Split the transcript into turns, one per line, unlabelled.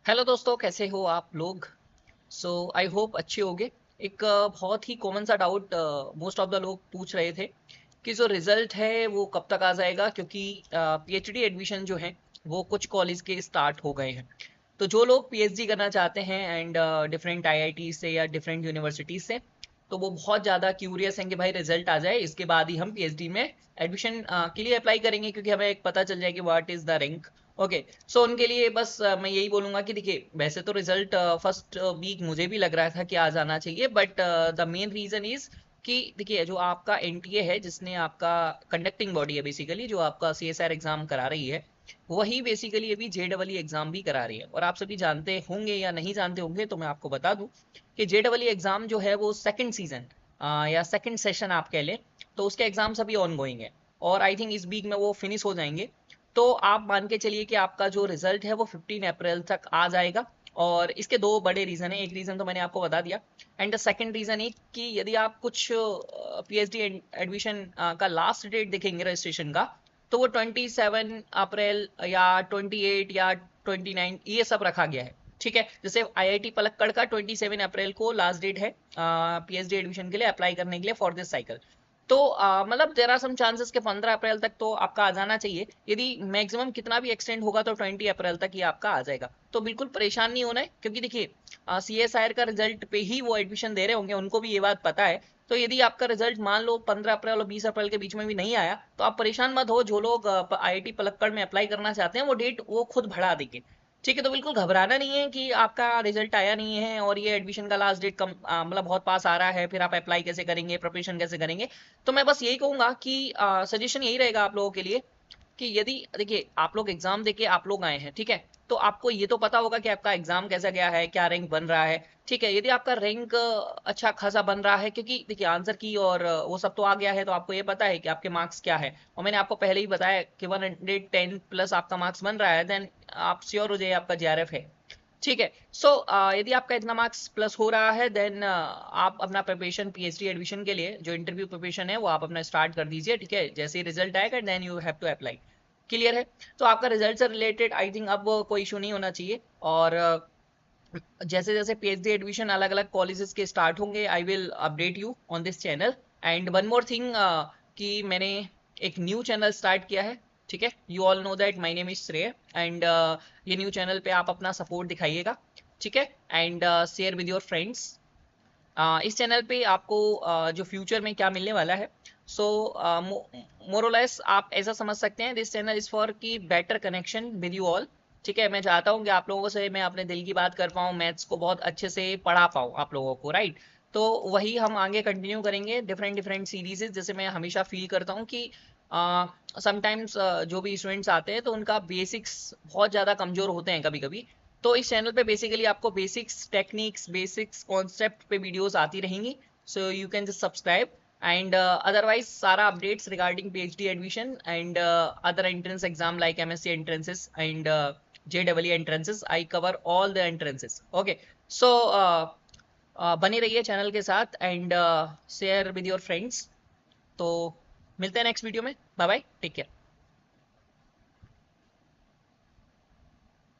Hello दोस्तों, कैसे हो आप लोग। आई होप अच्छे होगे। एक बहुत ही कॉमन सा डाउट मोस्ट ऑफ द लोग पूछ रहे थे कि जो रिजल्ट है वो कब तक आ जाएगा, क्योंकि पीएचडी एडमिशन जो है वो कुछ कॉलेज के स्टार्ट हो गए हैं। तो जो लोग पीएचडी करना चाहते हैं एंड डिफरेंट आईआईटी से या डिफरेंट यूनिवर्सिटी से, तो वो बहुत ज़्यादा क्यूरियस हैं कि भाई रिजल्ट आ जाए, इसके बाद ही हम पीएचडी में एडमिशन के लिए अप्लाई करेंगे, क्योंकि हमें एक पता चल जाए कि what is the rank. Okay. So उनके लिए बस मैं यही बोलूंगा कि देखिए, वैसे तो रिजल्ट फर्स्ट वीक मुझे भी लग रहा था कि आ जाना चाहिए, but the main reason is कि देखिए, जो आपका एनटीए है, जिसने आपका कंडक्टिंग बॉडी है बेसिकली, जो आपका सीएसआर एग्जाम करा रही है, वही बेसिकली अभी जेडबलई एग्जाम भी करा रही है। और आप सभी जानते होंगे या नहीं जानते होंगे, तो मैं आपको बता दूं कि जेडबलई एग्जाम जो है वो सेकंड सीजन या सेकंड सेशन आप कह लें, तो उसके एग्जाम्स अभी ऑन गोइंग है। और आई थिंक इस वीक में वो फिनिश हो जाएंगे। तो आप मान के चलिए कि आपका जो रिजल्ट है वो 15 अप्रैल तक आ जाएगा। और इसके दो बड़े रीजन है। एक रीजन तो मैंने आपको बता दिया, एंड द सेकंड रीजन है कि यदि आप कुछ पीएचडी एडमिशन का लास्ट डेट देखेंगे रजिस्ट्रेशन का, तो वो 27 अप्रैल या 28 या 29 ये सब रखा गया है। ठीक है, जैसे आईआईटी पलक्कड़ का 27 अप्रैल को लास्ट डेट है पीएचडी एडमिशन के लिए अप्लाई करने के लिए फॉर दिस साइकिल। तो मतलब देर आर सम चांसेस के 15 अप्रैल तक तो आपका आ जाना चाहिए। यदि मैक्सिमम कितना भी एक्सटेंड होगा तो 20 अप्रैल तक ही आपका आ जाएगा। तो बिल्कुल परेशान नहीं होना है, क्योंकि देखिए सीएसआईआर का रिजल्ट पे ही वो एडमिशन दे रहे होंगे, उनको भी ये बात पता है। तो यदि आपका रिजल्ट मान लो 15 अप्रैल और 20 अप्रैल के बीच में भी नहीं आया, तो आप परेशान मत हो। जो लोग आईआईटी पलक्कड़ में अप्लाई करना चाहते हैं वो डेट वो खुद बढ़ा देंगे। ठीक है, तो बिल्कुल घबराना नहीं है कि आपका रिजल्ट आया नहीं है और ये एडमिशन का लास्ट डेट कम मतलब बहुत पास आ रहा है, फिर आप अप्लाई कैसे करेंगे, प्रिपरेशन कैसे करेंगे। तो मैं बस यही कहूंगा कि सजेशन यही रहेगा आप लोगों के लिए कि यदि देखिए, आप लोग एग्जाम देके आप लोग आए हैं, ठीक है, तो आपको ये तो पता होगा कि आपका एग्जाम कैसा गया है, क्या रैंक बन रहा है। ठीक है, यदि आपका रैंक अच्छा खासा बन रहा है, क्योंकि देखिए आंसर की और वो सब तो आ गया है, तो आपको ये पता है कि आपके मार्क्स क्या है। और मैंने आपको पहले ही बताया कि 110 प्लस आपका मार्क्स बन रहा है, देन आप श्योर हो जाइए आपका जेआरएफ है। ठीक है। यदि आपका इतना मार्क्स प्लस हो रहा है, देन आप अपना प्रिपरेशन पीएचडी एडमिशन के लिए जो इंटरव्यू प्रिपरेशन है वो आप अपना स्टार्ट कर दीजिए। ठीक है, जैसे ही रिजल्ट आएगा then you have to apply. Clear है। तो आपका रिजल्ट से रिलेटेड आई थिंक अब कोई इशू नहीं होना चाहिए। और जैसे जैसे पीएचडी एडमिशन अलग अलग कॉलेजेस के स्टार्ट होंगे, I will update you on this channel. And one more thing, कि मैंने एक न्यू चैनल स्टार्ट किया है। ठीक है, you all know that my name is श्रेय। एंड ये न्यू चैनल पे आप अपना सपोर्ट दिखाइएगा। ठीक है, and share with your friends. इस चैनल पे आपको जो फ्यूचर में क्या मिलने वाला है, सो मोरलेस आप ऐसा समझ सकते हैं, दिस चैनल इज फॉर की better connection with you all. ठीक है, मैं चाहता हूँ कि आप लोगों से मैं अपने दिल की बात कर पाऊँ, मैथ्स को बहुत अच्छे से पढ़ा पाऊँ आप लोगों को, राइट। तो वही हम आगे कंटिन्यू करेंगे, डिफरेंट डिफरेंट सीरीज। जैसे मैं हमेशा फील करता हूँ कि समटाइम्स जो भी स्टूडेंट्स आते हैं तो उनका बेसिक्स बहुत ज़्यादा कमज़ोर होते हैं कभी कभी। तो इस चैनल पे बेसिकली आपको बेसिक्स टेक्निक्स बेसिक्स कॉन्सेप्ट पे वीडियोस आती रहेंगी। So you can just subscribe. And otherwise सारा updates regarding PhD admission and other entrance exam like MSc entrances and JW entrances, I cover all the entrances. Okay. So बने रहिए channel के साथ and share with your friends. तो मिलते हैं next video में। Bye bye, take care.